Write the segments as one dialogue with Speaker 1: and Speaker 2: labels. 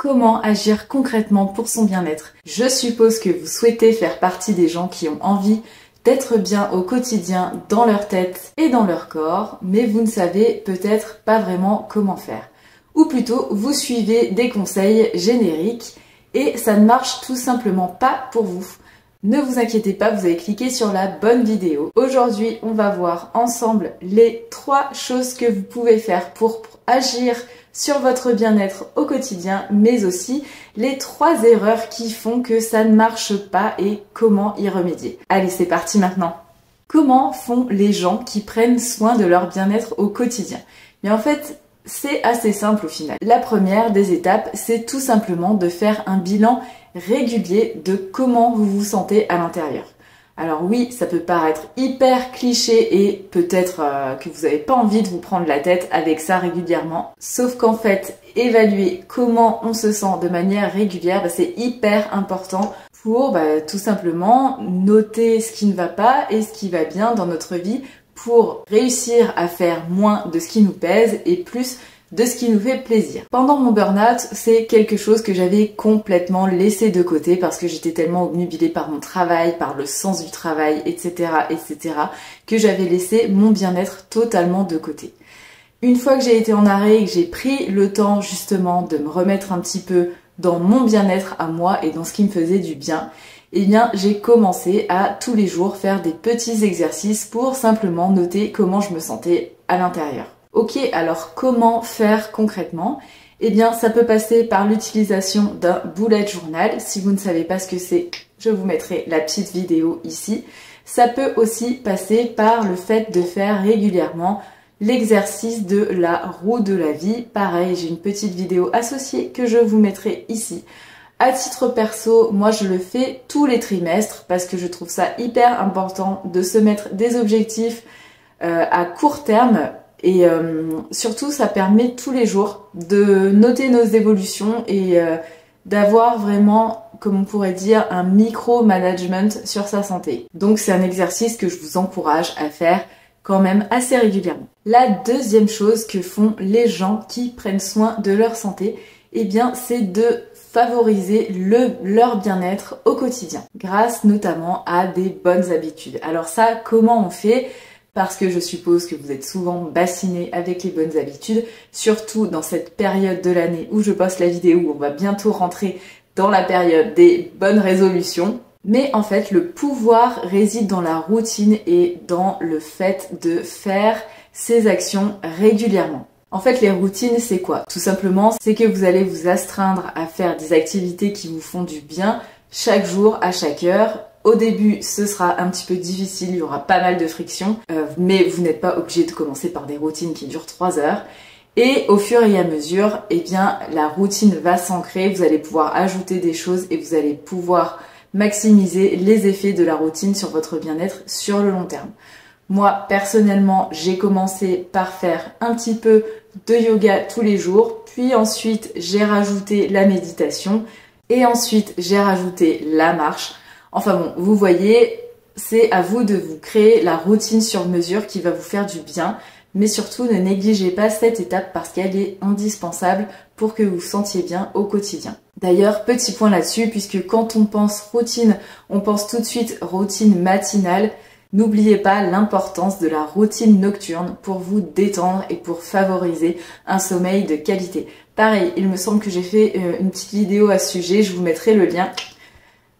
Speaker 1: Comment agir concrètement pour son bien-être? Je suppose que vous souhaitez faire partie des gens qui ont envie d'être bien au quotidien dans leur tête et dans leur corps, mais vous ne savez peut-être pas vraiment comment faire. Ou plutôt, vous suivez des conseils génériques et ça ne marche tout simplement pas pour vous. Ne vous inquiétez pas, vous avez cliqué sur la bonne vidéo. Aujourd'hui, on va voir ensemble les 3 choses que vous pouvez faire pour agir sur votre bien-être au quotidien, mais aussi les 3 erreurs qui font que ça ne marche pas et comment y remédier. Allez, c'est parti maintenant. Comment font les gens qui prennent soin de leur bien-être au quotidien? Mais en fait, c'est assez simple au final. La première des étapes, c'est tout simplement de faire un bilan régulier de comment vous vous sentez à l'intérieur. Alors oui, ça peut paraître hyper cliché et peut-être que vous n'avez pas envie de vous prendre la tête avec ça régulièrement. Sauf qu'en fait, évaluer comment on se sent de manière régulière, c'est hyper important pour tout simplement noter ce qui ne va pas et ce qui va bien dans notre vie pour réussir à faire moins de ce qui nous pèse et plus de ce qui nous fait plaisir. Pendant mon burn-out, c'est quelque chose que j'avais complètement laissé de côté parce que j'étais tellement obnubilée par mon travail, par le sens du travail, etc., que j'avais laissé mon bien-être totalement de côté. Une fois que j'ai été en arrêt et que j'ai pris le temps justement de me remettre un petit peu dans mon bien-être à moi et dans ce qui me faisait du bien, eh bien j'ai commencé à tous les jours faire des petits exercices pour simplement noter comment je me sentais à l'intérieur. Ok, alors comment faire concrètement? Eh bien, ça peut passer par l'utilisation d'un bullet journal. Si vous ne savez pas ce que c'est, je vous mettrai la petite vidéo ici. Ça peut aussi passer par le fait de faire régulièrement l'exercice de la roue de la vie. Pareil, j'ai une petite vidéo associée que je vous mettrai ici. À titre perso, moi je le fais tous les trimestres parce que je trouve ça hyper important de se mettre des objectifs à court terme. Et surtout, ça permet tous les jours de noter nos évolutions et d'avoir vraiment, comme on pourrait dire, un micro-management sur sa santé. Donc c'est un exercice que je vous encourage à faire quand même assez régulièrement. La deuxième chose que font les gens qui prennent soin de leur santé, eh bien c'est de favoriser leur bien-être au quotidien, grâce notamment à des bonnes habitudes. Alors ça, comment on fait ? Parce que je suppose que vous êtes souvent bassiné avec les bonnes habitudes, surtout dans cette période de l'année où je poste la vidéo, où on va bientôt rentrer dans la période des bonnes résolutions. Mais en fait, le pouvoir réside dans la routine et dans le fait de faire ces actions régulièrement. En fait, les routines, c'est quoi? Tout simplement, c'est que vous allez vous astreindre à faire des activités qui vous font du bien chaque jour, à chaque heure. Au début, ce sera un petit peu difficile, il y aura pas mal de friction, mais vous n'êtes pas obligé de commencer par des routines qui durent 3 heures. Et au fur et à mesure, eh bien, la routine va s'ancrer, vous allez pouvoir ajouter des choses et vous allez pouvoir maximiser les effets de la routine sur votre bien-être sur le long terme. Moi, personnellement, j'ai commencé par faire un petit peu de yoga tous les jours, puis ensuite j'ai rajouté la méditation et ensuite j'ai rajouté la marche. Enfin bon, vous voyez, c'est à vous de vous créer la routine sur mesure qui va vous faire du bien, mais surtout ne négligez pas cette étape parce qu'elle est indispensable pour que vous vous sentiez bien au quotidien. D'ailleurs, petit point là-dessus, puisque quand on pense routine, on pense tout de suite routine matinale. N'oubliez pas l'importance de la routine nocturne pour vous détendre et pour favoriser un sommeil de qualité. Pareil, il me semble que j'ai fait une petite vidéo à ce sujet, je vous mettrai le lien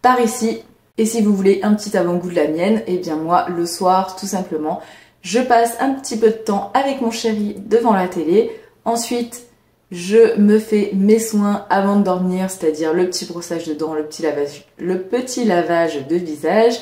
Speaker 1: par ici. Et si vous voulez un petit avant-goût de la mienne, eh bien moi, le soir, tout simplement, je passe un petit peu de temps avec mon chéri devant la télé. Ensuite, je me fais mes soins avant de dormir, c'est-à-dire le petit brossage de dents, le petit lavage de visage.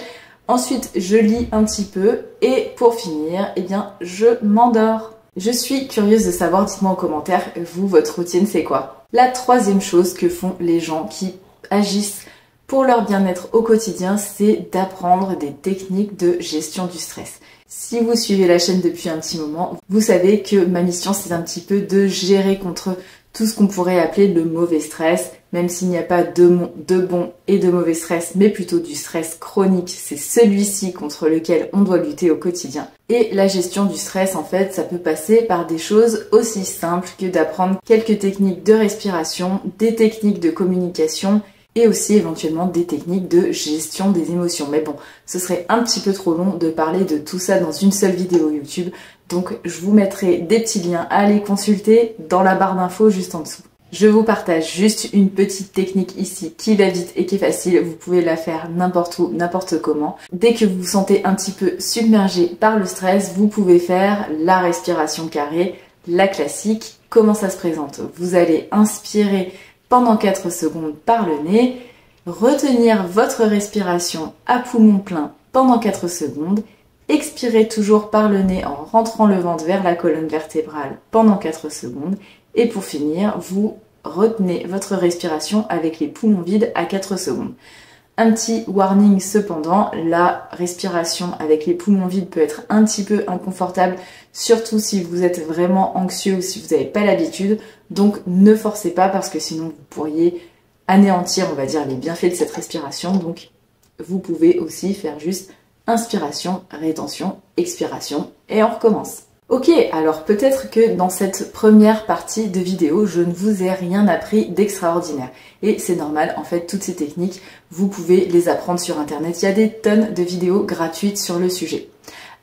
Speaker 1: Ensuite, je lis un petit peu et pour finir, eh bien, je m'endors. Je suis curieuse de savoir, dites-moi en commentaire, vous, votre routine, c'est quoi? La troisième chose que font les gens qui agissent pour leur bien-être au quotidien, c'est d'apprendre des techniques de gestion du stress. Si vous suivez la chaîne depuis un petit moment, vous savez que ma mission, c'est un petit peu de gérer contre tout ce qu'on pourrait appeler le mauvais stress, même s'il n'y a pas de bon et de mauvais stress, mais plutôt du stress chronique. C'est celui-ci contre lequel on doit lutter au quotidien. Et la gestion du stress, en fait, ça peut passer par des choses aussi simples que d'apprendre quelques techniques de respiration, des techniques de communication, et aussi éventuellement des techniques de gestion des émotions. Mais bon, ce serait un petit peu trop long de parler de tout ça dans une seule vidéo YouTube, donc je vous mettrai des petits liens à aller consulter dans la barre d'infos juste en dessous. Je vous partage juste une petite technique ici qui va vite et qui est facile, vous pouvez la faire n'importe où, n'importe comment. Dès que vous vous sentez un petit peu submergé par le stress, vous pouvez faire la respiration carrée, la classique. Comment ça se présente? Vous allez inspirer pendant 4 secondes par le nez, retenir votre respiration à poumon plein pendant 4 secondes, expirez toujours par le nez en rentrant le ventre vers la colonne vertébrale pendant 4 secondes, et pour finir, vous retenez votre respiration avec les poumons vides à 4 secondes. Un petit warning cependant, la respiration avec les poumons vides peut être un petit peu inconfortable, surtout si vous êtes vraiment anxieux ou si vous n'avez pas l'habitude. Donc ne forcez pas parce que sinon vous pourriez anéantir, on va dire, les bienfaits de cette respiration. Donc vous pouvez aussi faire juste inspiration, rétention, expiration et on recommence. Ok, alors peut-être que dans cette première partie de vidéo, je ne vous ai rien appris d'extraordinaire. Et c'est normal, en fait, toutes ces techniques, vous pouvez les apprendre sur Internet. Il y a des tonnes de vidéos gratuites sur le sujet.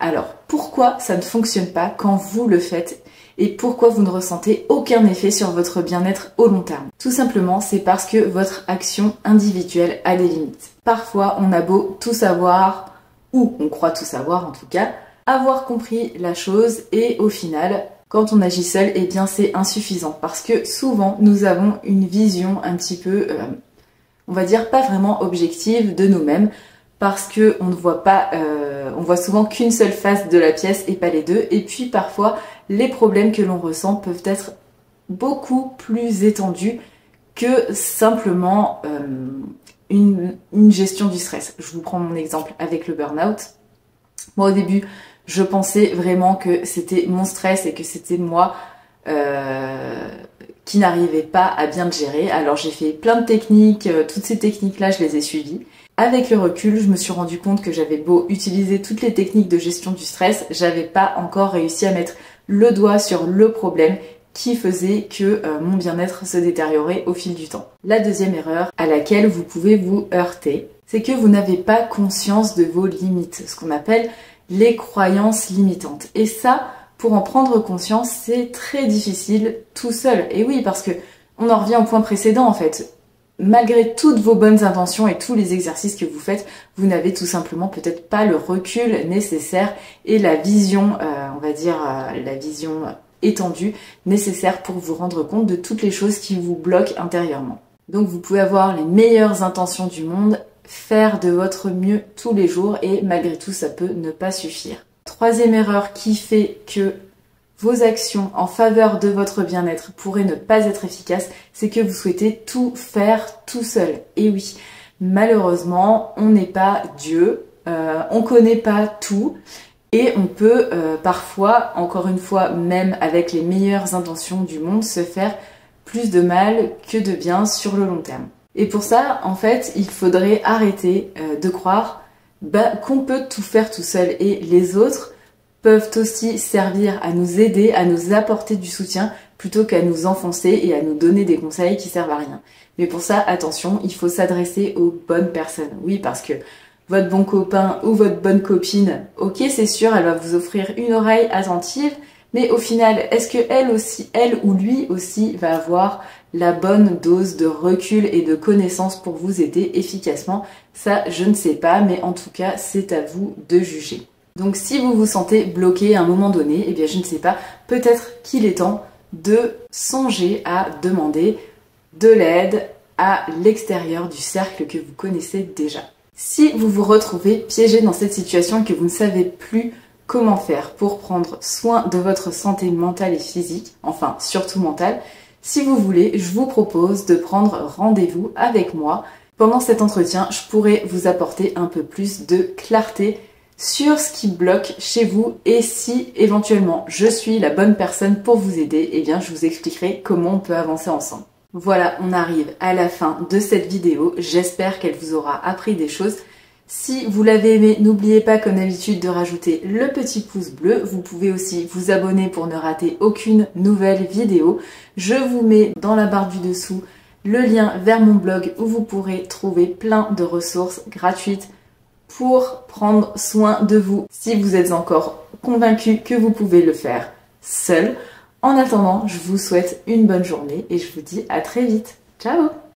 Speaker 1: Alors, pourquoi ça ne fonctionne pas quand vous le faites et pourquoi vous ne ressentez aucun effet sur votre bien-être au long terme? Tout simplement, c'est parce que votre action individuelle a des limites. Parfois, on a beau tout savoir, ou on croit tout savoir en tout cas, avoir compris la chose et au final, quand on agit seul, eh bien c'est insuffisant parce que souvent nous avons une vision un petit peu, on va dire pas vraiment objective de nous-mêmes parce que on ne voit pas, on voit souvent qu'une seule face de la pièce et pas les deux. Et puis parfois les problèmes que l'on ressent peuvent être beaucoup plus étendus que simplement une gestion du stress. Je vous prends mon exemple avec le burn-out. Moi au début, je pensais vraiment que c'était mon stress et que c'était moi qui n'arrivais pas à bien le gérer. Alors j'ai fait plein de techniques, toutes ces techniques-là, je les ai suivies. Avec le recul, je me suis rendu compte que j'avais beau utiliser toutes les techniques de gestion du stress, j'avais pas encore réussi à mettre le doigt sur le problème qui faisait que mon bien-être se détériorait au fil du temps. La deuxième erreur à laquelle vous pouvez vous heurter, c'est que vous n'avez pas conscience de vos limites, ce qu'on appelle les croyances limitantes. Et ça, pour en prendre conscience, c'est très difficile tout seul. Et oui, parce que on en revient au point précédent en fait. Malgré toutes vos bonnes intentions et tous les exercices que vous faites, vous n'avez tout simplement peut-être pas le recul nécessaire et la vision, on va dire, la vision étendue nécessaire pour vous rendre compte de toutes les choses qui vous bloquent intérieurement. Donc vous pouvez avoir les meilleures intentions du monde, faire de votre mieux tous les jours et malgré tout ça peut ne pas suffire. Troisième erreur qui fait que vos actions en faveur de votre bien-être pourraient ne pas être efficaces, c'est que vous souhaitez tout faire tout seul. Et oui, malheureusement, on n'est pas Dieu, on connaît pas tout et on peut parfois, encore une fois, même avec les meilleures intentions du monde, se faire plus de mal que de bien sur le long terme. Et pour ça, en fait, il faudrait arrêter de croire qu'on peut tout faire tout seul et les autres peuvent aussi servir à nous aider, à nous apporter du soutien plutôt qu'à nous enfoncer et à nous donner des conseils qui servent à rien. Mais pour ça, attention, il faut s'adresser aux bonnes personnes. Oui, parce que votre bon copain ou votre bonne copine, ok, c'est sûr, elle va vous offrir une oreille attentive, mais au final, est-ce que elle ou lui aussi va avoir la bonne dose de recul et de connaissance pour vous aider efficacement? Ça, je ne sais pas, mais en tout cas, c'est à vous de juger. Donc si vous vous sentez bloqué à un moment donné, eh bien je ne sais pas, peut-être qu'il est temps de songer à demander de l'aide à l'extérieur du cercle que vous connaissez déjà. Si vous vous retrouvez piégé dans cette situation et que vous ne savez plus comment faire pour prendre soin de votre santé mentale et physique, enfin surtout mentale, si vous voulez, je vous propose de prendre rendez-vous avec moi. Pendant cet entretien, je pourrai vous apporter un peu plus de clarté sur ce qui bloque chez vous et si éventuellement je suis la bonne personne pour vous aider, eh bien je vous expliquerai comment on peut avancer ensemble. Voilà, on arrive à la fin de cette vidéo. J'espère qu'elle vous aura appris des choses. Si vous l'avez aimé, n'oubliez pas comme d'habitude de rajouter le petit pouce bleu. Vous pouvez aussi vous abonner pour ne rater aucune nouvelle vidéo. Je vous mets dans la barre du dessous le lien vers mon blog où vous pourrez trouver plein de ressources gratuites pour prendre soin de vous si vous êtes encore convaincu que vous pouvez le faire seul. En attendant, je vous souhaite une bonne journée et je vous dis à très vite. Ciao!